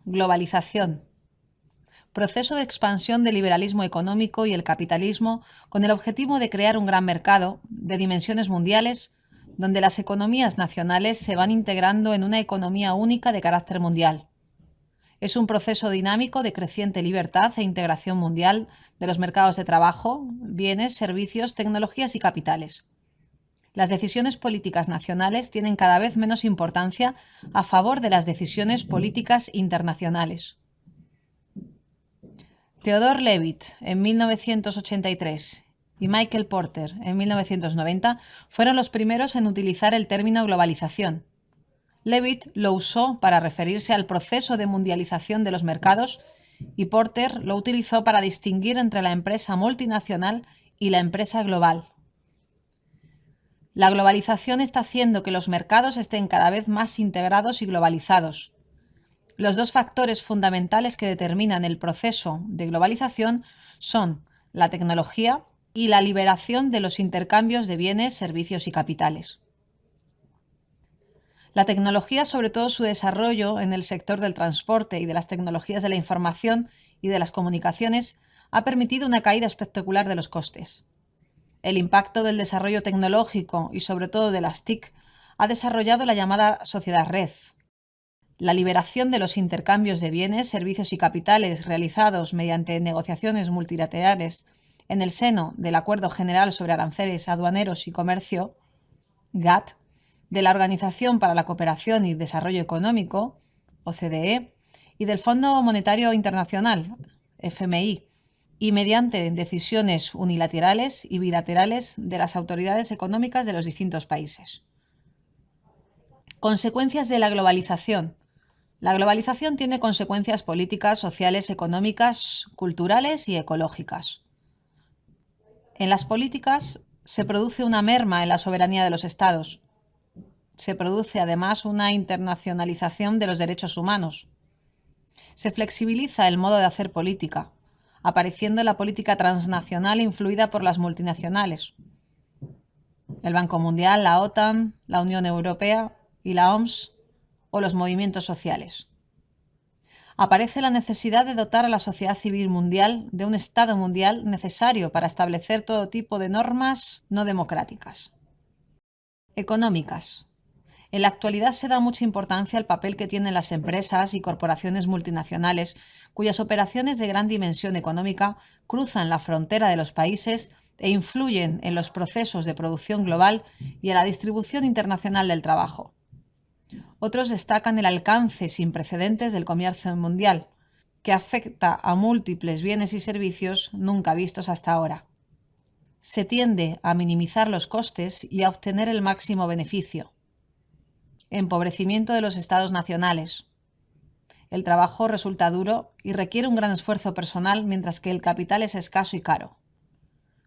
Globalización. Proceso de expansión del liberalismo económico y el capitalismo con el objetivo de crear un gran mercado de dimensiones mundiales donde las economías nacionales se van integrando en una economía única de carácter mundial. Es un proceso dinámico de creciente libertad e integración mundial de los mercados de trabajo, bienes, servicios, tecnologías y capitales. Las decisiones políticas nacionales tienen cada vez menos importancia a favor de las decisiones políticas internacionales. Theodore Levitt, en 1983, y Michael Porter, en 1990, fueron los primeros en utilizar el término globalización. Levitt lo usó para referirse al proceso de mundialización de los mercados y Porter lo utilizó para distinguir entre la empresa multinacional y la empresa global. La globalización está haciendo que los mercados estén cada vez más integrados y globalizados. Los dos factores fundamentales que determinan el proceso de globalización son la tecnología y la liberación de los intercambios de bienes, servicios y capitales. La tecnología, sobre todo su desarrollo en el sector del transporte y de las tecnologías de la información y de las comunicaciones, ha permitido una caída espectacular de los costes. El impacto del desarrollo tecnológico y sobre todo de las TIC ha desarrollado la llamada sociedad red. La liberación de los intercambios de bienes, servicios y capitales realizados mediante negociaciones multilaterales en el seno del Acuerdo General sobre Aranceles Aduaneros y Comercio, GATT, de la Organización para la Cooperación y Desarrollo Económico, OCDE, y del Fondo Monetario Internacional, FMI, y mediante decisiones unilaterales y bilaterales de las autoridades económicas de los distintos países. Consecuencias de la globalización. La globalización tiene consecuencias políticas, sociales, económicas, culturales y ecológicas. En las políticas se produce una merma en la soberanía de los Estados. Se produce además una internacionalización de los derechos humanos. Se flexibiliza el modo de hacer política, apareciendo la política transnacional influida por las multinacionales. El Banco Mundial, la OTAN, la Unión Europea y la OMS o los movimientos sociales. Aparece la necesidad de dotar a la sociedad civil mundial de un Estado mundial necesario para establecer todo tipo de normas no democráticas. Económicas. En la actualidad se da mucha importancia al papel que tienen las empresas y corporaciones multinacionales, cuyas operaciones de gran dimensión económica cruzan la frontera de los países e influyen en los procesos de producción global y en la distribución internacional del trabajo. Otros destacan el alcance sin precedentes del comercio mundial, que afecta a múltiples bienes y servicios nunca vistos hasta ahora. Se tiende a minimizar los costes y a obtener el máximo beneficio. Empobrecimiento de los estados nacionales. El trabajo resulta duro y requiere un gran esfuerzo personal, mientras que el capital es escaso y caro.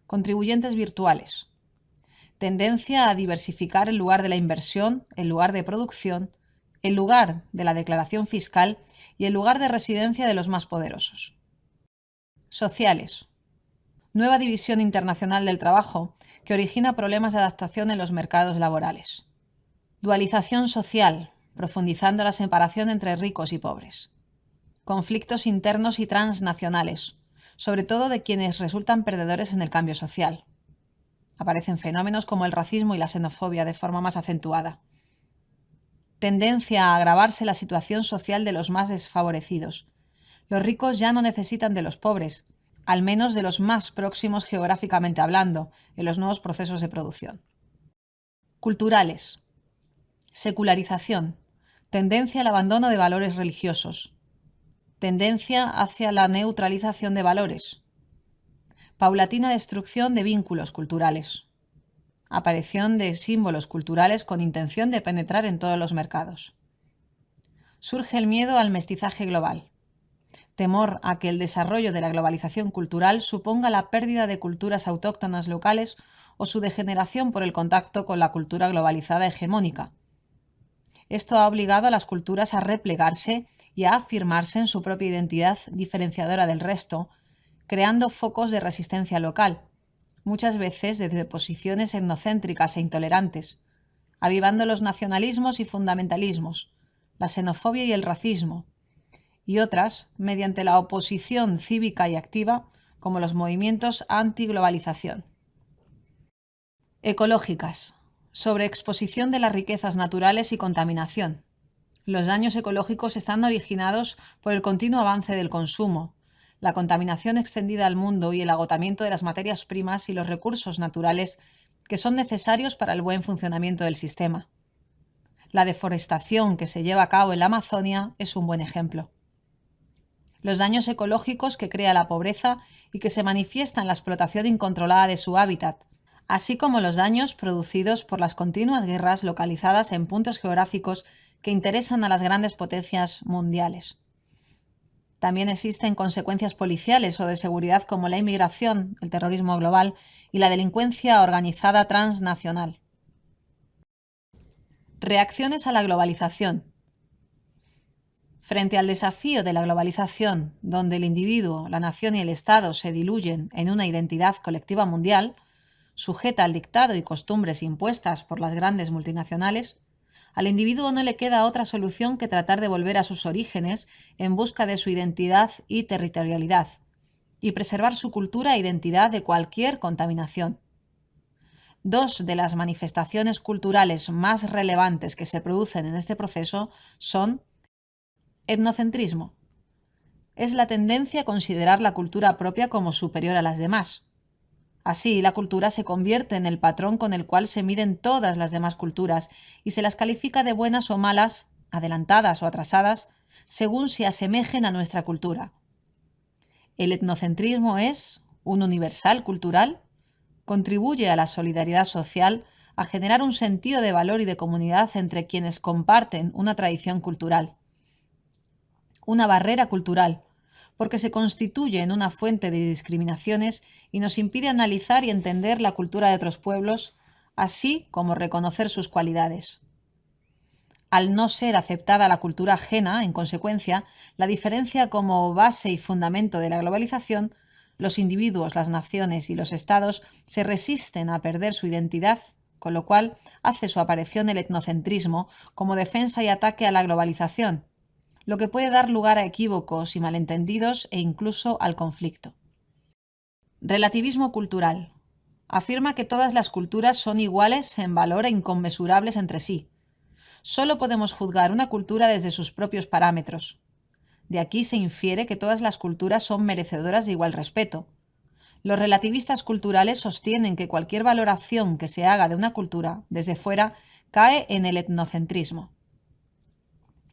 Contribuyentes virtuales. Tendencia a diversificar el lugar de la inversión, el lugar de producción, el lugar de la declaración fiscal y el lugar de residencia de los más poderosos. Sociales. Nueva división internacional del trabajo que origina problemas de adaptación en los mercados laborales. Dualización social, profundizando la separación entre ricos y pobres. Conflictos internos y transnacionales, sobre todo de quienes resultan perdedores en el cambio social. Aparecen fenómenos como el racismo y la xenofobia de forma más acentuada. Tendencia a agravarse la situación social de los más desfavorecidos. Los ricos ya no necesitan de los pobres, al menos de los más próximos geográficamente hablando, en los nuevos procesos de producción. Culturales. Secularización. Tendencia al abandono de valores religiosos. Tendencia hacia la neutralización de valores. Paulatina destrucción de vínculos culturales. Aparición de símbolos culturales con intención de penetrar en todos los mercados. Surge el miedo al mestizaje global. Temor a que el desarrollo de la globalización cultural suponga la pérdida de culturas autóctonas locales o su degeneración por el contacto con la cultura globalizada hegemónica. Esto ha obligado a las culturas a replegarse y a afirmarse en su propia identidad diferenciadora del resto, creando focos de resistencia local, muchas veces desde posiciones etnocéntricas e intolerantes, avivando los nacionalismos y fundamentalismos, la xenofobia y el racismo, y otras mediante la oposición cívica y activa, como los movimientos antiglobalización. Ecológicas. Sobreexposición de las riquezas naturales y contaminación. Los daños ecológicos están originados por el continuo avance del consumo, la contaminación extendida al mundo y el agotamiento de las materias primas y los recursos naturales que son necesarios para el buen funcionamiento del sistema. La deforestación que se lleva a cabo en la Amazonia es un buen ejemplo. Los daños ecológicos que crea la pobreza y que se manifiesta en la explotación incontrolada de su hábitat, así como los daños producidos por las continuas guerras localizadas en puntos geográficos que interesan a las grandes potencias mundiales. También existen consecuencias policiales o de seguridad como la inmigración, el terrorismo global y la delincuencia organizada transnacional. Reacciones a la globalización. Frente al desafío de la globalización, donde el individuo, la nación y el Estado se diluyen en una identidad colectiva mundial, sujeta al dictado y costumbres impuestas por las grandes multinacionales, al individuo no le queda otra solución que tratar de volver a sus orígenes en busca de su identidad y territorialidad, y preservar su cultura e identidad de cualquier contaminación. Dos de las manifestaciones culturales más relevantes que se producen en este proceso son etnocentrismo. Es la tendencia a considerar la cultura propia como superior a las demás. Así, la cultura se convierte en el patrón con el cual se miden todas las demás culturas y se las califica de buenas o malas, adelantadas o atrasadas, según se asemejen a nuestra cultura. El etnocentrismo es un universal cultural, contribuye a la solidaridad social, a generar un sentido de valor y de comunidad entre quienes comparten una tradición cultural. Una barrera cultural, porque se constituye en una fuente de discriminaciones y nos impide analizar y entender la cultura de otros pueblos, así como reconocer sus cualidades. Al no ser aceptada la cultura ajena, en consecuencia, la diferencia como base y fundamento de la globalización, los individuos, las naciones y los estados se resisten a perder su identidad, con lo cual hace su aparición el etnocentrismo como defensa y ataque a la globalización, lo que puede dar lugar a equívocos y malentendidos e incluso al conflicto. Relativismo cultural. Afirma que todas las culturas son iguales en valor e inconmensurables entre sí. Solo podemos juzgar una cultura desde sus propios parámetros. De aquí se infiere que todas las culturas son merecedoras de igual respeto. Los relativistas culturales sostienen que cualquier valoración que se haga de una cultura desde fuera cae en el etnocentrismo.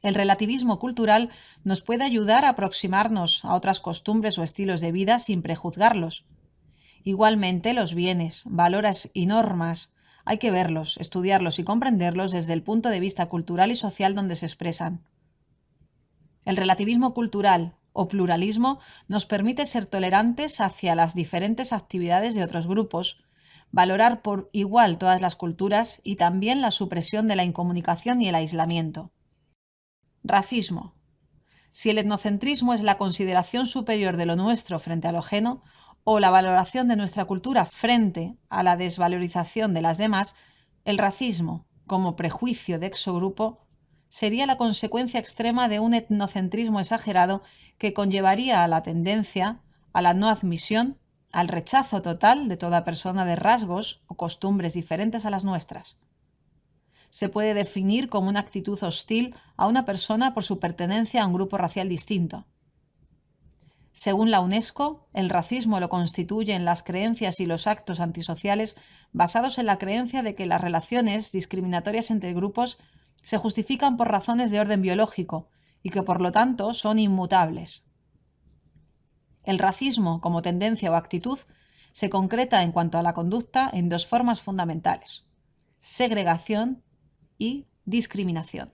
El relativismo cultural nos puede ayudar a aproximarnos a otras costumbres o estilos de vida sin prejuzgarlos. Igualmente, los bienes, valores y normas hay que verlos, estudiarlos y comprenderlos desde el punto de vista cultural y social donde se expresan. El relativismo cultural o pluralismo nos permite ser tolerantes hacia las diferentes actividades de otros grupos, valorar por igual todas las culturas y también la supresión de la incomunicación y el aislamiento. Racismo. Si el etnocentrismo es la consideración superior de lo nuestro frente a lo ajeno, o la valoración de nuestra cultura frente a la desvalorización de las demás, el racismo, como prejuicio de exogrupo, sería la consecuencia extrema de un etnocentrismo exagerado que conllevaría a la tendencia a la no admisión, al rechazo total de toda persona de rasgos o costumbres diferentes a las nuestras. Se puede definir como una actitud hostil a una persona por su pertenencia a un grupo racial distinto. Según la UNESCO, el racismo lo constituyen las creencias y los actos antisociales basados en la creencia de que las relaciones discriminatorias entre grupos se justifican por razones de orden biológico y que por lo tanto son inmutables. El racismo, como tendencia o actitud, se concreta en cuanto a la conducta en dos formas fundamentales: segregación y discriminación.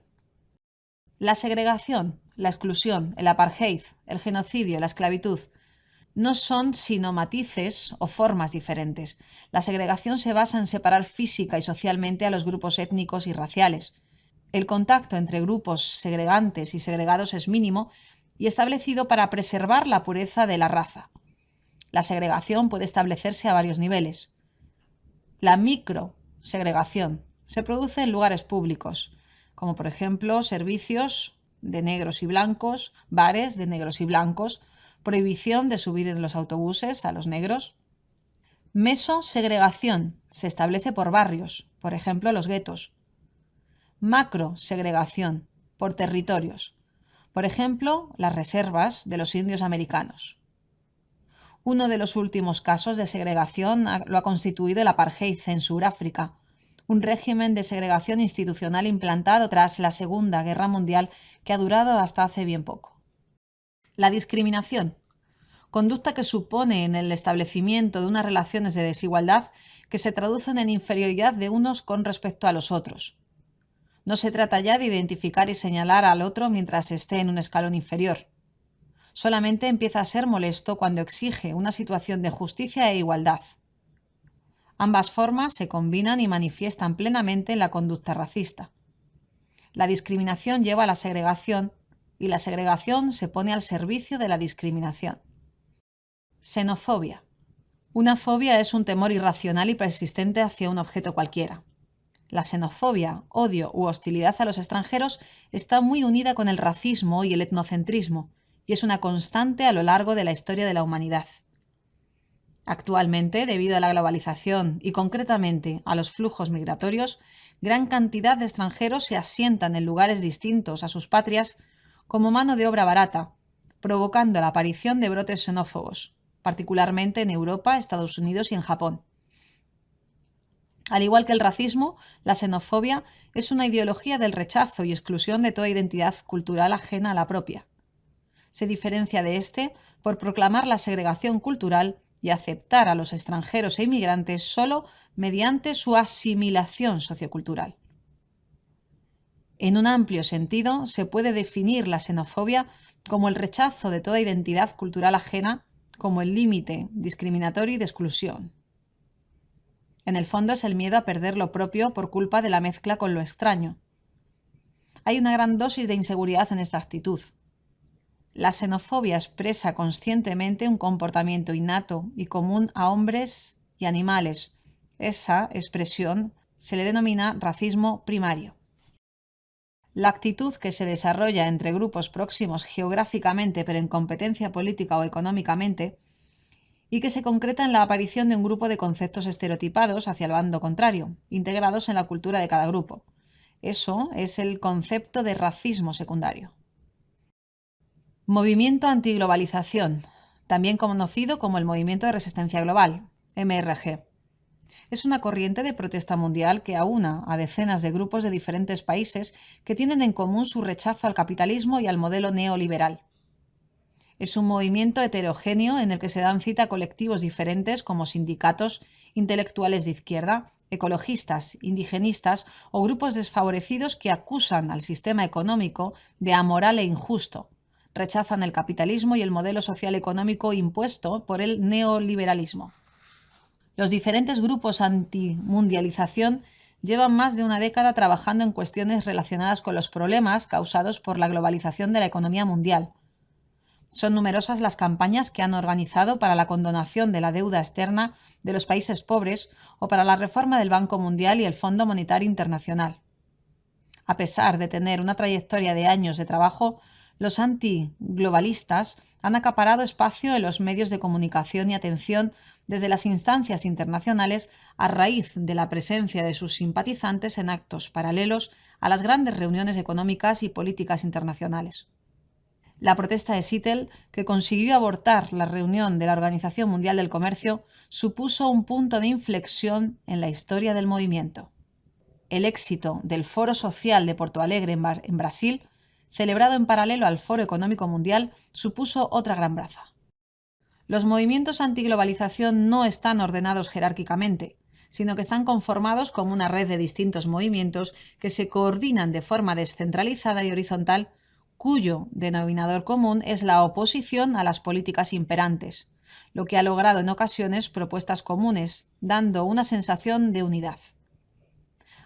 La segregación, la exclusión, el apartheid, el genocidio, la esclavitud, no son sino matices o formas diferentes. La segregación se basa en separar física y socialmente a los grupos étnicos y raciales. El contacto entre grupos segregantes y segregados es mínimo y establecido para preservar la pureza de la raza. La segregación puede establecerse a varios niveles. La microsegregación se produce en lugares públicos, como por ejemplo servicios de negros y blancos, bares de negros y blancos, prohibición de subir en los autobuses a los negros. Mesosegregación se establece por barrios, por ejemplo los guetos. Macrosegregación por territorios, por ejemplo las reservas de los indios americanos. Uno de los últimos casos de segregación lo ha constituido el apartheid en Sudáfrica, un régimen de segregación institucional implantado tras la Segunda Guerra Mundial que ha durado hasta hace bien poco. La discriminación, conducta que supone en el establecimiento de unas relaciones de desigualdad que se traducen en inferioridad de unos con respecto a los otros. No se trata ya de identificar y señalar al otro mientras esté en un escalón inferior. Solamente empieza a ser molesto cuando exige una situación de justicia e igualdad. Ambas formas se combinan y manifiestan plenamente en la conducta racista. La discriminación lleva a la segregación y la segregación se pone al servicio de la discriminación. Xenofobia. Una fobia es un temor irracional y persistente hacia un objeto cualquiera. La xenofobia, odio u hostilidad a los extranjeros está muy unida con el racismo y el etnocentrismo, y es una constante a lo largo de la historia de la humanidad. Actualmente, debido a la globalización y concretamente a los flujos migratorios, gran cantidad de extranjeros se asientan en lugares distintos a sus patrias como mano de obra barata, provocando la aparición de brotes xenófobos, particularmente en Europa, Estados Unidos y en Japón. Al igual que el racismo, la xenofobia es una ideología del rechazo y exclusión de toda identidad cultural ajena a la propia. Se diferencia de este por proclamar la segregación cultural y aceptar a los extranjeros e inmigrantes solo mediante su asimilación sociocultural. En un amplio sentido, se puede definir la xenofobia como el rechazo de toda identidad cultural ajena, como el límite discriminatorio y de exclusión. En el fondo es el miedo a perder lo propio por culpa de la mezcla con lo extraño. Hay una gran dosis de inseguridad en esta actitud. La xenofobia expresa conscientemente un comportamiento innato y común a hombres y animales. Esa expresión se le denomina racismo primario. La actitud que se desarrolla entre grupos próximos geográficamente pero en competencia política o económicamente y que se concreta en la aparición de un grupo de conceptos estereotipados hacia el bando contrario, integrados en la cultura de cada grupo. Eso es el concepto de racismo secundario. Movimiento antiglobalización, también conocido como el Movimiento de Resistencia Global, MRG. Es una corriente de protesta mundial que aúna a decenas de grupos de diferentes países que tienen en común su rechazo al capitalismo y al modelo neoliberal. Es un movimiento heterogéneo en el que se dan cita colectivos diferentes como sindicatos, intelectuales de izquierda, ecologistas, indigenistas o grupos desfavorecidos que acusan al sistema económico de amoral e injusto, rechazan el capitalismo y el modelo social económico impuesto por el neoliberalismo. Los diferentes grupos antimundialización llevan más de una década trabajando en cuestiones relacionadas con los problemas causados por la globalización de la economía mundial. Son numerosas las campañas que han organizado para la condonación de la deuda externa de los países pobres o para la reforma del Banco Mundial y el Fondo Monetario Internacional. A pesar de tener una trayectoria de años de trabajo, los antiglobalistas han acaparado espacio en los medios de comunicación y atención desde las instancias internacionales a raíz de la presencia de sus simpatizantes en actos paralelos a las grandes reuniones económicas y políticas internacionales. La protesta de Seattle, que consiguió abortar la reunión de la Organización Mundial del Comercio, supuso un punto de inflexión en la historia del movimiento. El éxito del Foro Social de Porto Alegre en Brasil, celebrado en paralelo al Foro Económico Mundial, supuso otra gran braza. Los movimientos antiglobalización no están ordenados jerárquicamente, sino que están conformados como una red de distintos movimientos que se coordinan de forma descentralizada y horizontal, cuyo denominador común es la oposición a las políticas imperantes, lo que ha logrado en ocasiones propuestas comunes, dando una sensación de unidad.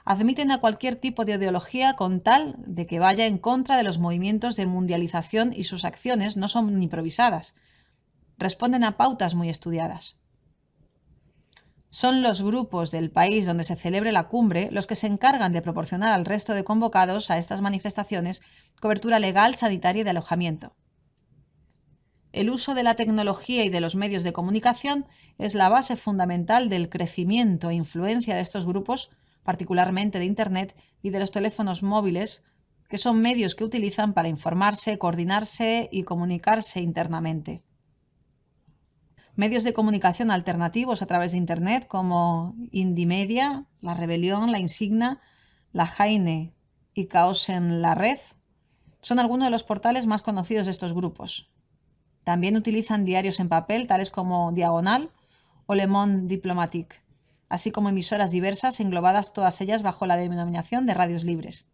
Admiten a cualquier tipo de ideología con tal de que vaya en contra de los movimientos de mundialización y sus acciones no son improvisadas, responden a pautas muy estudiadas. Son los grupos del país donde se celebre la cumbre los que se encargan de proporcionar al resto de convocados a estas manifestaciones cobertura legal, sanitaria y de alojamiento. El uso de la tecnología y de los medios de comunicación es la base fundamental del crecimiento e influencia de estos grupos, particularmente de Internet y de los teléfonos móviles, que son medios que utilizan para informarse, coordinarse y comunicarse internamente. Medios de comunicación alternativos a través de Internet como Indymedia, La Rebelión, La Insignia, La Jaine y Caos en la Red son algunos de los portales más conocidos de estos grupos. También utilizan diarios en papel tales como Diagonal o Le Monde Diplomatique, así como emisoras diversas englobadas todas ellas bajo la denominación de radios libres.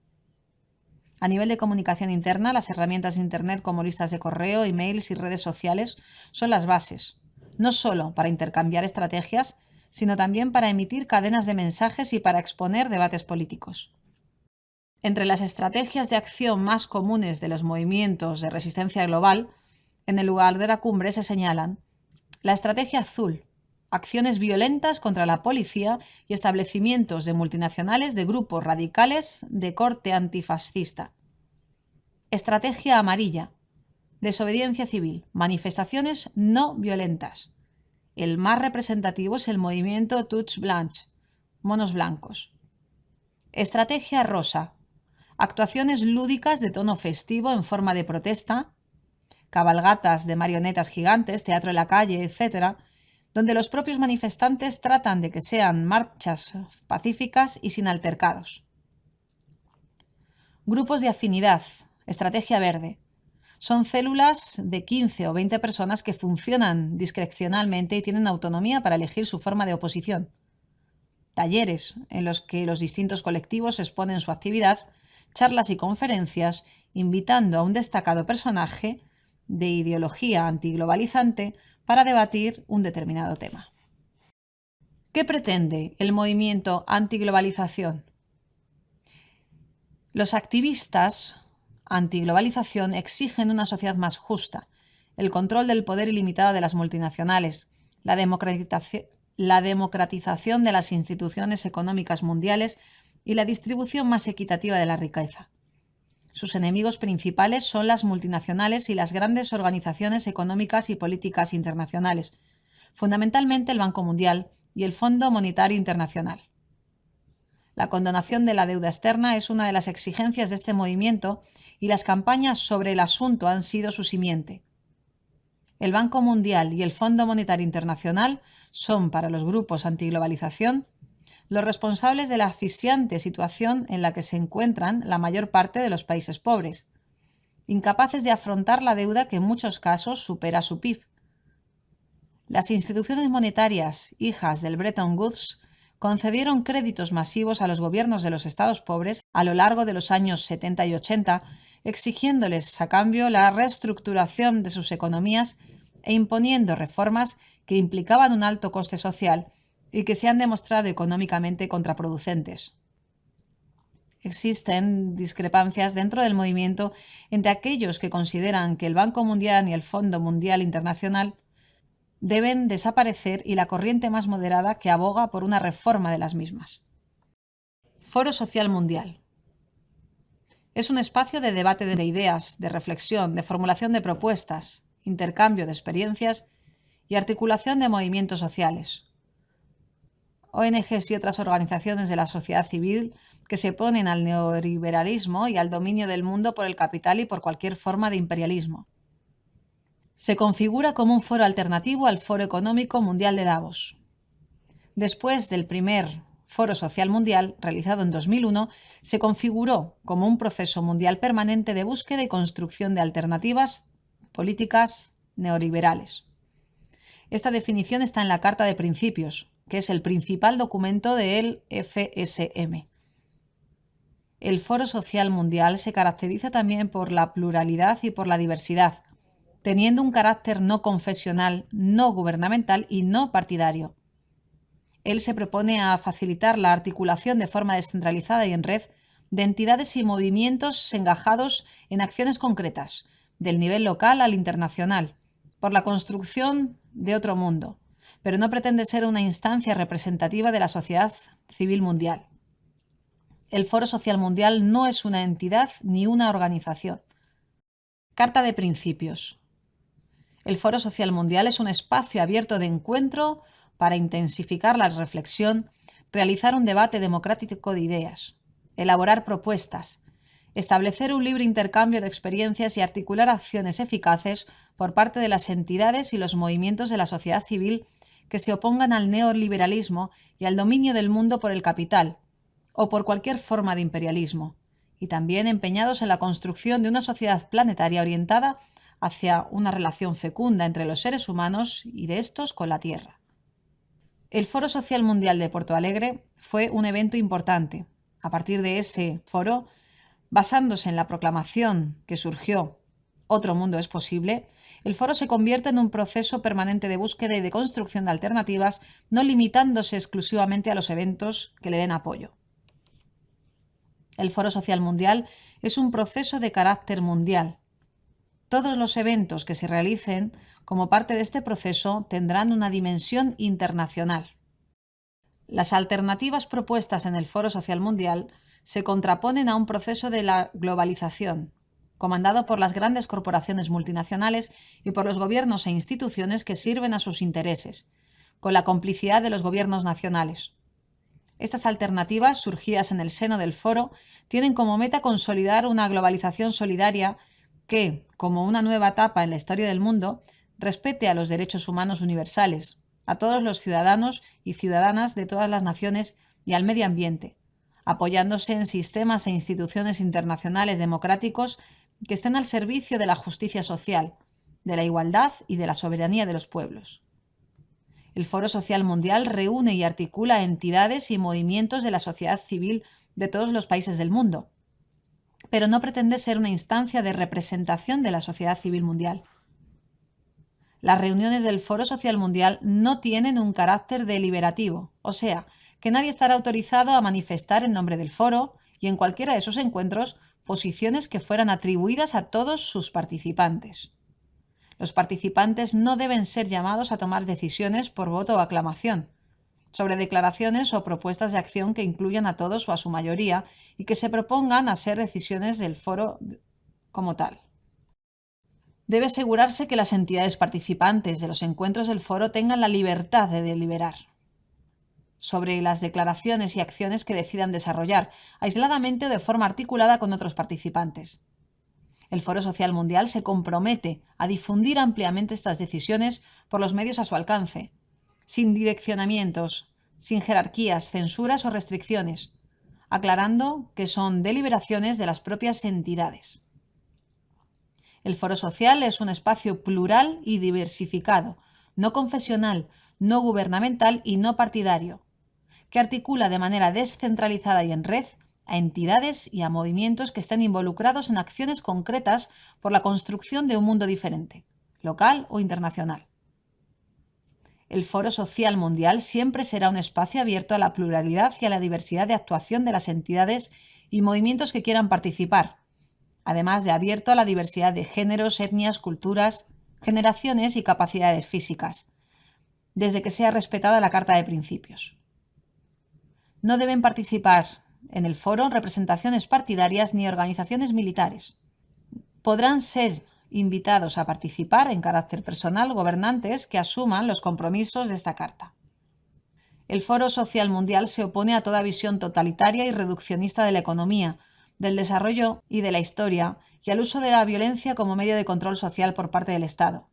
A nivel de comunicación interna, las herramientas de Internet como listas de correo, emails y redes sociales son las bases, no solo para intercambiar estrategias, sino también para emitir cadenas de mensajes y para exponer debates políticos. Entre las estrategias de acción más comunes de los movimientos de resistencia global, en el lugar de la cumbre se señalan la estrategia azul, acciones violentas contra la policía y establecimientos de multinacionales de grupos radicales de corte antifascista. Estrategia amarilla, desobediencia civil, manifestaciones no violentas. El más representativo es el movimiento Touche Blanche, monos blancos. Estrategia rosa, actuaciones lúdicas de tono festivo en forma de protesta, cabalgatas de marionetas gigantes, teatro en la calle, etc., donde los propios manifestantes tratan de que sean marchas pacíficas y sin altercados. Grupos de afinidad, estrategia verde. Son células de 15 o 20 personas que funcionan discrecionalmente y tienen autonomía para elegir su forma de oposición. Talleres en los que los distintos colectivos exponen su actividad, charlas y conferencias, invitando a un destacado personaje de ideología antiglobalizante para debatir un determinado tema. ¿Qué pretende el movimiento antiglobalización? Los activistas antiglobalización exigen una sociedad más justa, el control del poder ilimitado de las multinacionales, la democratización de las instituciones económicas mundiales y la distribución más equitativa de la riqueza. Sus enemigos principales son las multinacionales y las grandes organizaciones económicas y políticas internacionales, fundamentalmente el Banco Mundial y el Fondo Monetario Internacional. La condonación de la deuda externa es una de las exigencias de este movimiento y las campañas sobre el asunto han sido su simiente. El Banco Mundial y el Fondo Monetario Internacional son, para los grupos antiglobalización, los responsables de la asfixiante situación en la que se encuentran la mayor parte de los países pobres, incapaces de afrontar la deuda que en muchos casos supera su PIB. Las instituciones monetarias, hijas del Bretton Woods, concedieron créditos masivos a los gobiernos de los estados pobres a lo largo de los años 70 y 80, exigiéndoles a cambio la reestructuración de sus economías e imponiendo reformas que implicaban un alto coste social y que se han demostrado económicamente contraproducentes. Existen discrepancias dentro del movimiento entre aquellos que consideran que el Banco Mundial y el Fondo Mundial Internacional deben desaparecer y la corriente más moderada que aboga por una reforma de las mismas. Foro Social Mundial. Es un espacio de debate de ideas, de reflexión, de formulación de propuestas, intercambio de experiencias y articulación de movimientos sociales. ONGs y otras organizaciones de la sociedad civil que se oponen al neoliberalismo y al dominio del mundo por el capital y por cualquier forma de imperialismo. Se configura como un foro alternativo al Foro Económico Mundial de Davos. Después del primer Foro Social Mundial, realizado en 2001, se configuró como un proceso mundial permanente de búsqueda y construcción de alternativas políticas neoliberales. Esta definición está en la Carta de Principios, que es el principal documento del FSM. El Foro Social Mundial se caracteriza también por la pluralidad y por la diversidad, teniendo un carácter no confesional, no gubernamental y no partidario. Él se propone a facilitar la articulación de forma descentralizada y en red de entidades y movimientos engajados en acciones concretas, del nivel local al internacional, por la construcción de otro mundo, pero no pretende ser una instancia representativa de la sociedad civil mundial. El Foro Social Mundial no es una entidad ni una organización. Carta de Principios. El Foro Social Mundial es un espacio abierto de encuentro para intensificar la reflexión, realizar un debate democrático de ideas, elaborar propuestas, establecer un libre intercambio de experiencias y articular acciones eficaces por parte de las entidades y los movimientos de la sociedad civil que se opongan al neoliberalismo y al dominio del mundo por el capital, o por cualquier forma de imperialismo, y también empeñados en la construcción de una sociedad planetaria orientada hacia una relación fecunda entre los seres humanos y de estos con la Tierra. El Foro Social Mundial de Porto Alegre fue un evento importante. A partir de ese foro, basándose en la proclamación que surgió Otro mundo es posible, el foro se convierte en un proceso permanente de búsqueda y de construcción de alternativas, no limitándose exclusivamente a los eventos que le den apoyo. El Foro Social Mundial es un proceso de carácter mundial. Todos los eventos que se realicen como parte de este proceso tendrán una dimensión internacional. Las alternativas propuestas en el Foro Social Mundial se contraponen a un proceso de la globalización, comandado por las grandes corporaciones multinacionales y por los gobiernos e instituciones que sirven a sus intereses, con la complicidad de los gobiernos nacionales. Estas alternativas, surgidas en el seno del foro, tienen como meta consolidar una globalización solidaria que, como una nueva etapa en la historia del mundo, respete a los derechos humanos universales, a todos los ciudadanos y ciudadanas de todas las naciones y al medio ambiente, apoyándose en sistemas e instituciones internacionales democráticos que estén al servicio de la justicia social, de la igualdad y de la soberanía de los pueblos. El Foro Social Mundial reúne y articula entidades y movimientos de la sociedad civil de todos los países del mundo, pero no pretende ser una instancia de representación de la sociedad civil mundial. Las reuniones del Foro Social Mundial no tienen un carácter deliberativo, o sea, que nadie estará autorizado a manifestar en nombre del foro y en cualquiera de sus encuentros posiciones que fueran atribuidas a todos sus participantes. Los participantes no deben ser llamados a tomar decisiones por voto o aclamación, sobre declaraciones o propuestas de acción que incluyan a todos o a su mayoría y que se propongan a ser decisiones del foro como tal. Debe asegurarse que las entidades participantes de los encuentros del foro tengan la libertad de deliberar sobre las declaraciones y acciones que decidan desarrollar, aisladamente o de forma articulada con otros participantes. El Foro Social Mundial se compromete a difundir ampliamente estas decisiones por los medios a su alcance, sin direccionamientos, sin jerarquías, censuras o restricciones, aclarando que son deliberaciones de las propias entidades. El Foro Social es un espacio plural y diversificado, no confesional, no gubernamental y no partidario, que articula de manera descentralizada y en red a entidades y a movimientos que estén involucrados en acciones concretas por la construcción de un mundo diferente, local o internacional. El Foro Social Mundial siempre será un espacio abierto a la pluralidad y a la diversidad de actuación de las entidades y movimientos que quieran participar, además de abierto a la diversidad de géneros, etnias, culturas, generaciones y capacidades físicas, desde que sea respetada la Carta de Principios. No deben participar en el foro representaciones partidarias ni organizaciones militares. Podrán ser invitados a participar en carácter personal gobernantes que asuman los compromisos de esta carta. El Foro Social Mundial se opone a toda visión totalitaria y reduccionista de la economía, del desarrollo y de la historia, y al uso de la violencia como medio de control social por parte del Estado.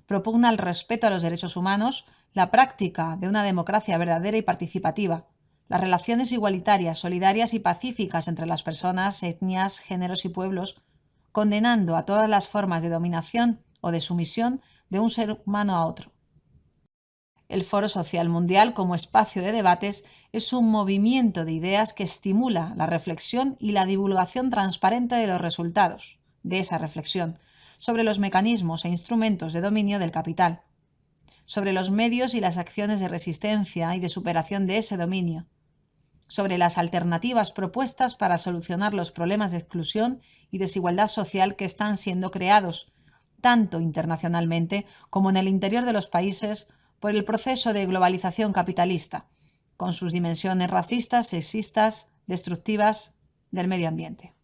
Propugna el respeto a los derechos humanos, la práctica de una democracia verdadera y participativa, las relaciones igualitarias, solidarias y pacíficas entre las personas, etnias, géneros y pueblos, condenando a todas las formas de dominación o de sumisión de un ser humano a otro. El Foro Social Mundial, como espacio de debates, es un movimiento de ideas que estimula la reflexión y la divulgación transparente de los resultados de esa reflexión sobre los mecanismos e instrumentos de dominio del capital, sobre los medios y las acciones de resistencia y de superación de ese dominio, sobre las alternativas propuestas para solucionar los problemas de exclusión y desigualdad social que están siendo creados, tanto internacionalmente como en el interior de los países, por el proceso de globalización capitalista, con sus dimensiones racistas, sexistas, destructivas del medio ambiente.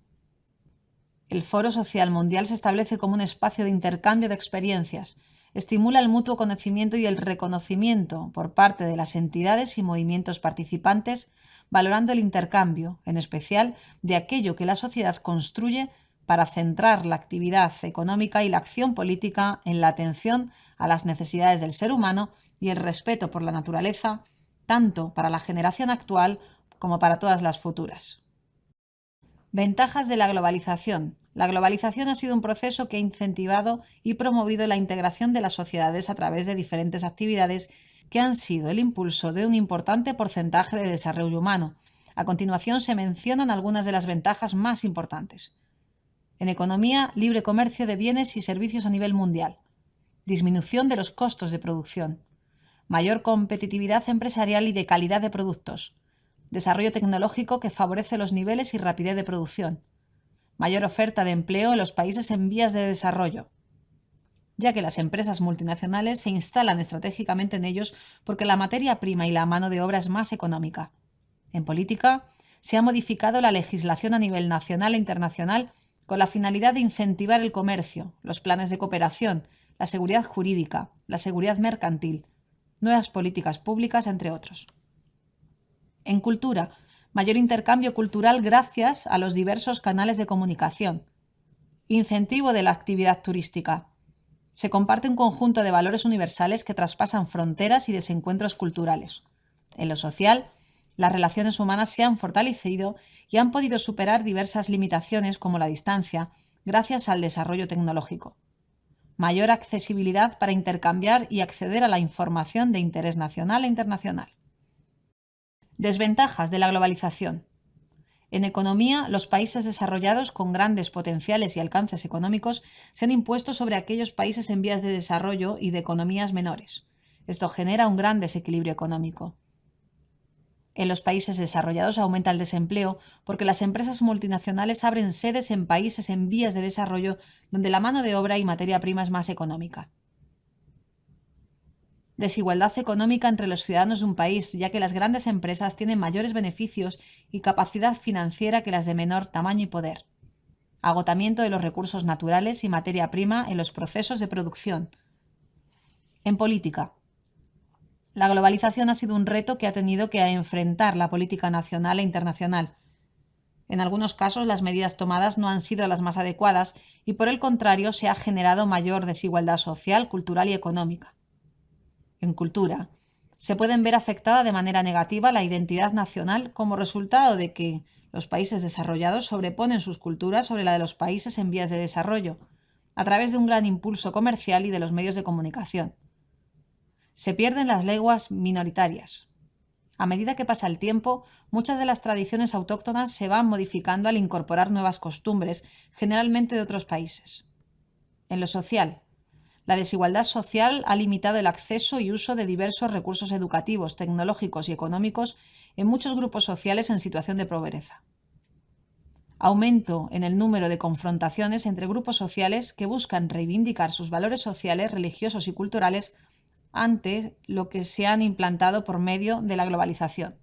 El Foro Social Mundial se establece como un espacio de intercambio de experiencias, estimula el mutuo conocimiento y el reconocimiento por parte de las entidades y movimientos participantes, valorando el intercambio, en especial, de aquello que la sociedad construye para centrar la actividad económica y la acción política en la atención a las necesidades del ser humano y el respeto por la naturaleza, tanto para la generación actual como para todas las futuras. Ventajas de la globalización. La globalización ha sido un proceso que ha incentivado y promovido la integración de las sociedades a través de diferentes actividades que han sido el impulso de un importante porcentaje de desarrollo humano. A continuación se mencionan algunas de las ventajas más importantes. En economía, libre comercio de bienes y servicios a nivel mundial. Disminución de los costos de producción. Mayor competitividad empresarial y de calidad de productos. Desarrollo tecnológico que favorece los niveles y rapidez de producción. Mayor oferta de empleo en los países en vías de desarrollo, ya que las empresas multinacionales se instalan estratégicamente en ellos porque la materia prima y la mano de obra es más económica. En política, se ha modificado la legislación a nivel nacional e internacional con la finalidad de incentivar el comercio, los planes de cooperación, la seguridad jurídica, la seguridad mercantil, nuevas políticas públicas, entre otros. En cultura, mayor intercambio cultural gracias a los diversos canales de comunicación. Incentivo de la actividad turística. Se comparte un conjunto de valores universales que traspasan fronteras y desencuentros culturales. En lo social, las relaciones humanas se han fortalecido y han podido superar diversas limitaciones como la distancia gracias al desarrollo tecnológico. Mayor accesibilidad para intercambiar y acceder a la información de interés nacional e internacional. Desventajas de la globalización. En economía, los países desarrollados con grandes potenciales y alcances económicos se han impuesto sobre aquellos países en vías de desarrollo y de economías menores. Esto genera un gran desequilibrio económico. En los países desarrollados aumenta el desempleo porque las empresas multinacionales abren sedes en países en vías de desarrollo donde la mano de obra y materia prima es más económica. Desigualdad económica entre los ciudadanos de un país, ya que las grandes empresas tienen mayores beneficios y capacidad financiera que las de menor tamaño y poder. Agotamiento de los recursos naturales y materia prima en los procesos de producción. En política. La globalización ha sido un reto que ha tenido que enfrentar la política nacional e internacional. En algunos casos, las medidas tomadas no han sido las más adecuadas y, por el contrario, se ha generado mayor desigualdad social, cultural y económica. En cultura, se pueden ver afectada de manera negativa la identidad nacional como resultado de que los países desarrollados sobreponen sus culturas sobre la de los países en vías de desarrollo, a través de un gran impulso comercial y de los medios de comunicación. Se pierden las lenguas minoritarias. A medida que pasa el tiempo, muchas de las tradiciones autóctonas se van modificando al incorporar nuevas costumbres, generalmente de otros países. En lo social, la desigualdad social ha limitado el acceso y uso de diversos recursos educativos, tecnológicos y económicos en muchos grupos sociales en situación de pobreza. Aumento en el número de confrontaciones entre grupos sociales que buscan reivindicar sus valores sociales, religiosos y culturales ante lo que se han implantado por medio de la globalización.